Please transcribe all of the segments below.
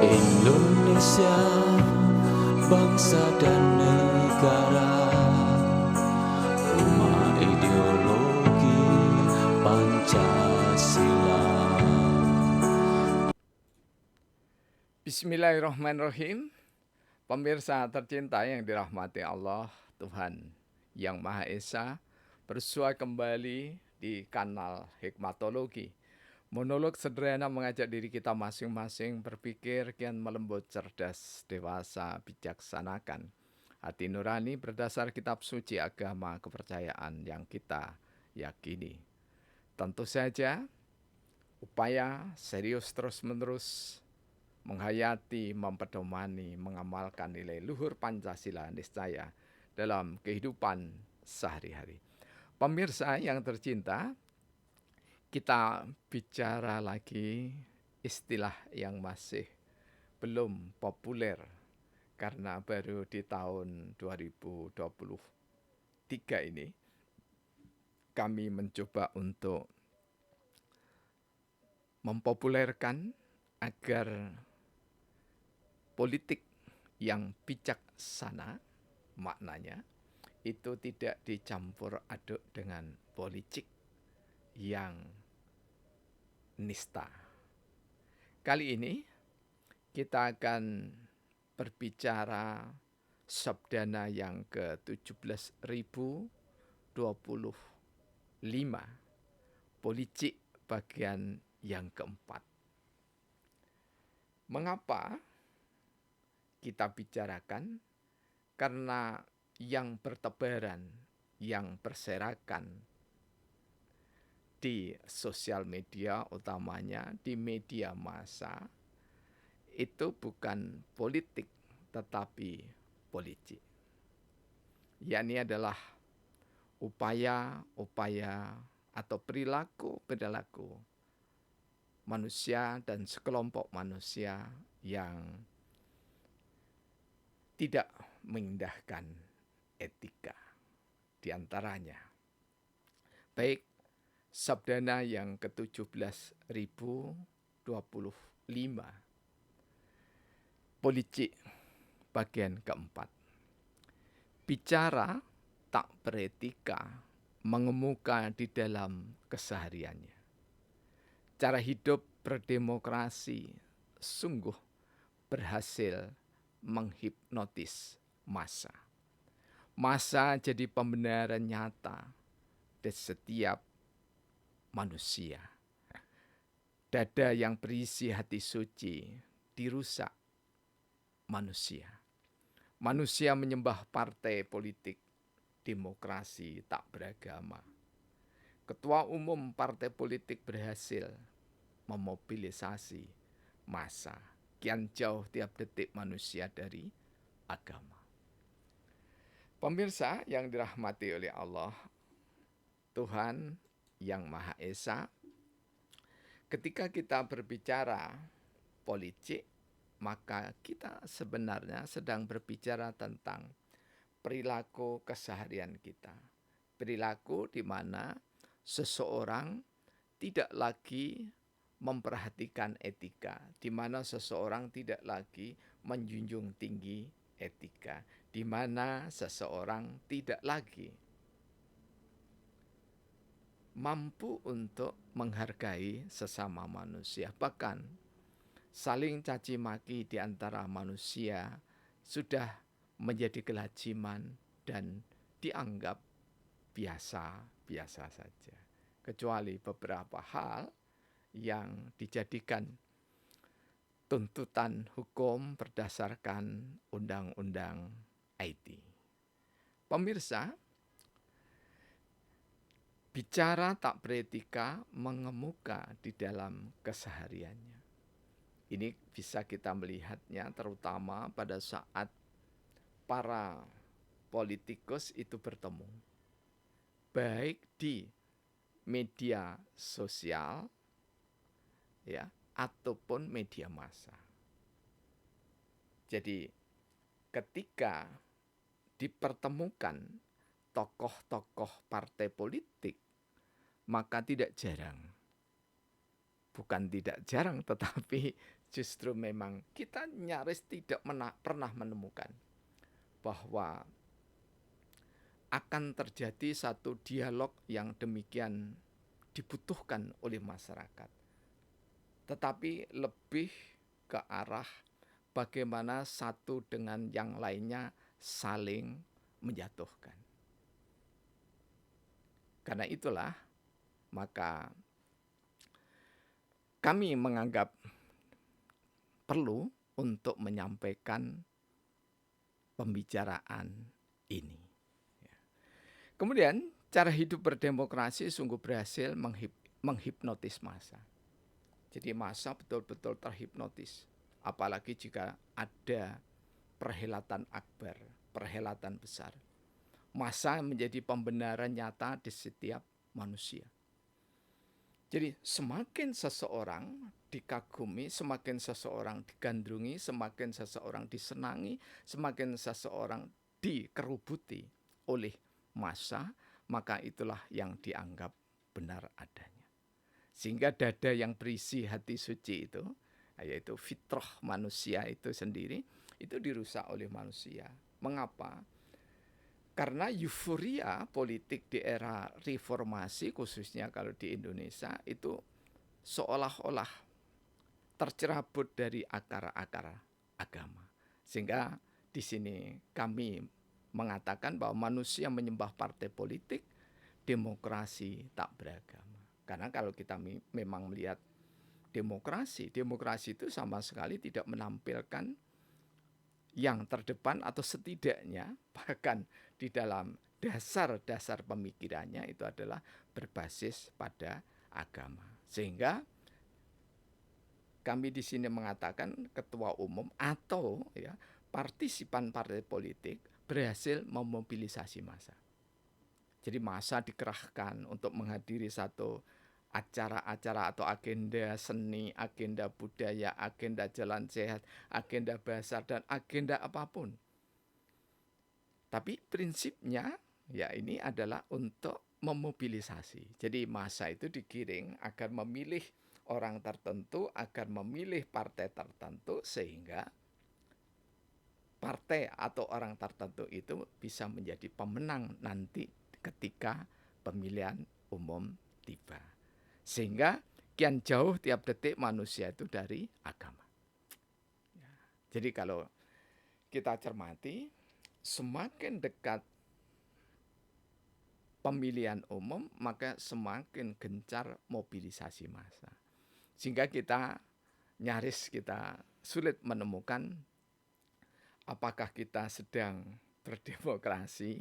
Indonesia, bangsa dan negara, rumah ideologi Pancasila. Bismillahirrahmanirrahim. Pemirsa tercinta yang dirahmati Allah, Tuhan Yang Maha Esa, bersua kembali di kanal Hikmatologi. Monolog sederhana mengajak diri kita masing-masing berpikir kian melembut, cerdas, dewasa, bijaksanakan hati nurani berdasar kitab suci agama kepercayaan yang kita yakini. Tentu saja upaya serius terus-menerus menghayati, mempedomani, mengamalkan nilai luhur Pancasila niscaya dalam kehidupan sehari-hari. Pemirsa yang tercinta, kita bicara lagi istilah yang masih belum populer karena baru di tahun 2023 ini kami mencoba untuk mempopulerkan agar politik yang bijaksana maknanya itu tidak dicampur aduk dengan politik yang nista. Kali ini kita akan berbicara sabdana yang ke-17.025, politik bagian yang keempat. Mengapa kita bicarakan? Karena yang bertebaran, yang berserakan di sosial media, utamanya di media massa, itu bukan politik tetapi politik. Yakni adalah upaya-upaya atau perilaku-perilaku manusia dan sekelompok manusia yang tidak mengindahkan etika di antaranya. Baik, sabdana yang ke-17.025, politik bagian keempat. Bicara tak beretika mengemuka di dalam kesehariannya. Cara hidup berdemokrasi sungguh berhasil menghipnotis massa. Massa jadi pembenaran nyata di setiap manusia. Dada yang berisi hati suci dirusak manusia. Manusia menyembah partai politik demokrasi tak beragama. Ketua umum partai politik berhasil memobilisasi massa. Kian jauh tiap detik manusia dari agama. Pemirsa yang dirahmati oleh Allah, Tuhan Yang Maha Esa, ketika kita berbicara politik, maka kita sebenarnya sedang berbicara tentang perilaku keseharian kita. Perilaku di mana seseorang tidak lagi memperhatikan etika, di mana seseorang tidak lagi menjunjung tinggi etika, di mana seseorang tidak lagi mampu untuk menghargai sesama manusia. Bahkan saling caci maki di antara manusia sudah menjadi kelaziman dan dianggap biasa-biasa saja. Kecuali beberapa hal yang dijadikan tuntutan hukum berdasarkan undang-undang IT. Pemirsa, bicara tak beretika mengemuka di dalam kesehariannya. Ini bisa kita melihatnya terutama pada saat para politikus itu bertemu, baik di media sosial, ya, ataupun media massa. Jadi ketika dipertemukan tokoh-tokoh partai politik, maka tidak jarang, bukan tidak jarang tetapi justru memang kita nyaris tidak pernah menemukan bahwa akan terjadi satu dialog yang demikian dibutuhkan oleh masyarakat, tetapi lebih ke arah bagaimana satu dengan yang lainnya saling menjatuhkan. Karena itulah maka kami menganggap perlu untuk menyampaikan pembicaraan ini. Kemudian cara hidup berdemokrasi sungguh berhasil menghipnotis massa. Jadi massa betul-betul terhipnotis. Apalagi jika ada perhelatan akbar, perhelatan besar. Massa menjadi pembenaran nyata di setiap manusia. Jadi semakin seseorang dikagumi, semakin seseorang digandrungi, semakin seseorang disenangi, semakin seseorang dikerubuti oleh massa, maka itulah yang dianggap benar adanya. Sehingga dada yang berisi hati suci itu, yaitu fitrah manusia itu sendiri, itu dirusak oleh manusia. Mengapa? Karena euforia politik di era reformasi, khususnya kalau di Indonesia, itu seolah-olah tercerabut dari akar-akar agama. Sehingga di sini kami mengatakan bahwa manusia menyembah partai politik, demokrasi tak beragama. Karena kalau kita memang melihat demokrasi itu sama sekali tidak menampilkan yang terdepan, atau setidaknya bahkan di dalam dasar-dasar pemikirannya itu adalah berbasis pada agama. Sehingga kami di sini mengatakan ketua umum atau partisipan partai politik berhasil memobilisasi massa. Jadi massa dikerahkan untuk menghadiri satu acara-acara atau agenda seni, agenda budaya, agenda jalan sehat, agenda basar, dan agenda apapun. Tapi prinsipnya ini adalah untuk memobilisasi. Jadi massa itu digiring agar memilih orang tertentu, agar memilih partai tertentu, sehingga partai atau orang tertentu itu bisa menjadi pemenang nanti ketika pemilihan umum tiba. Sehingga kian jauh tiap detik manusia itu dari agama. Jadi kalau kita cermati, semakin dekat pemilihan umum, maka semakin gencar mobilisasi massa. Sehingga kita sulit menemukan apakah kita sedang berdemokrasi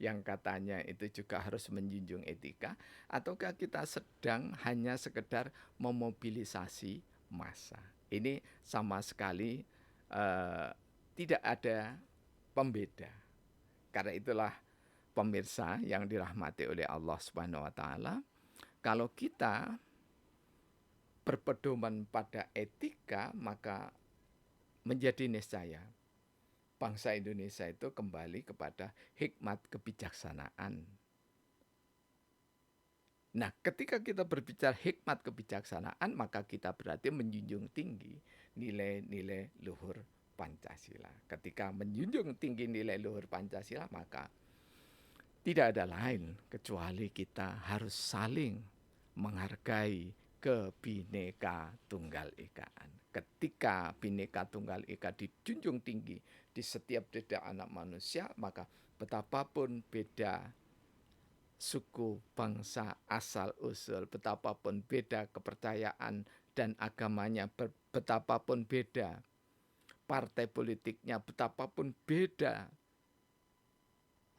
yang katanya itu juga harus menjunjung etika, ataukah kita sedang hanya sekedar memobilisasi massa. Ini sama sekali tidak ada pembeda. Karena itulah pemirsa yang dirahmati oleh Allah Subhanahu wa taala, kalau kita berpedoman pada etika, maka menjadi niscaya bangsa Indonesia itu kembali kepada hikmat kebijaksanaan. Nah, ketika kita berbicara hikmat kebijaksanaan, maka kita berarti menjunjung tinggi nilai-nilai luhur Pancasila. Ketika menjunjung tinggi nilai luhur Pancasila, maka tidak ada lain kecuali kita harus saling menghargai kebineka tunggal ikaan. Ketika bineka tunggal ika dijunjung tinggi di setiap dada anak manusia, maka betapapun beda suku, bangsa, asal usul, betapapun beda kepercayaan dan agamanya, betapapun beda partai politiknya, betapapun beda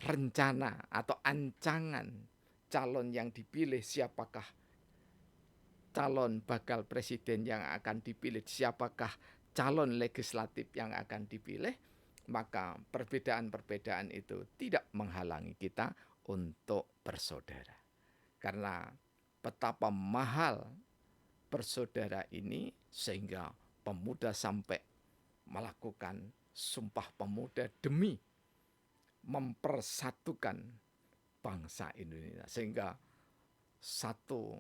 rencana atau ancangan calon yang dipilih, siapakah calon bakal presiden yang akan dipilih, siapakah calon legislatif yang akan dipilih, maka perbedaan-perbedaan itu tidak menghalangi kita untuk bersaudara. Karena betapa mahal bersaudara ini sehingga pemuda sampai melakukan sumpah pemuda demi mempersatukan bangsa Indonesia. Sehingga satu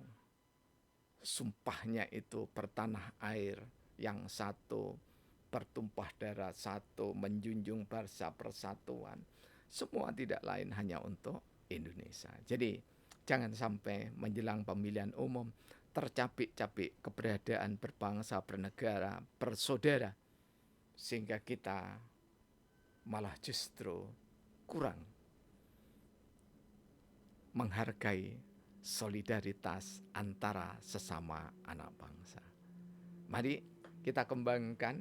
sumpahnya itu bertanah air, yang satu bertumpah darah satu, menjunjung bangsa persatuan. Semua tidak lain hanya untuk Indonesia. Jadi jangan sampai menjelang pemilihan umum tercapik-capik keberadaan berbangsa, bernegara, bersaudara, sehingga kita malah justru kurang menghargai solidaritas antara sesama anak bangsa. Mari kita kembangkan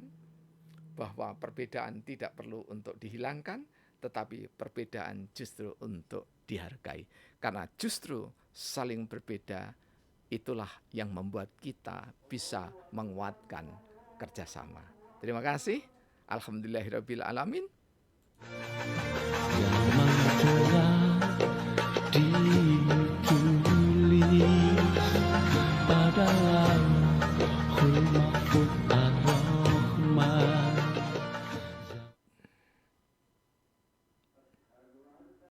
bahwa perbedaan tidak perlu untuk dihilangkan, tetapi perbedaan justru untuk dihargai. Karena justru saling berbeda itulah yang membuat kita bisa menguatkan kerjasama. Terima kasih. Alhamdulillahirabbil alamin. yang menggelar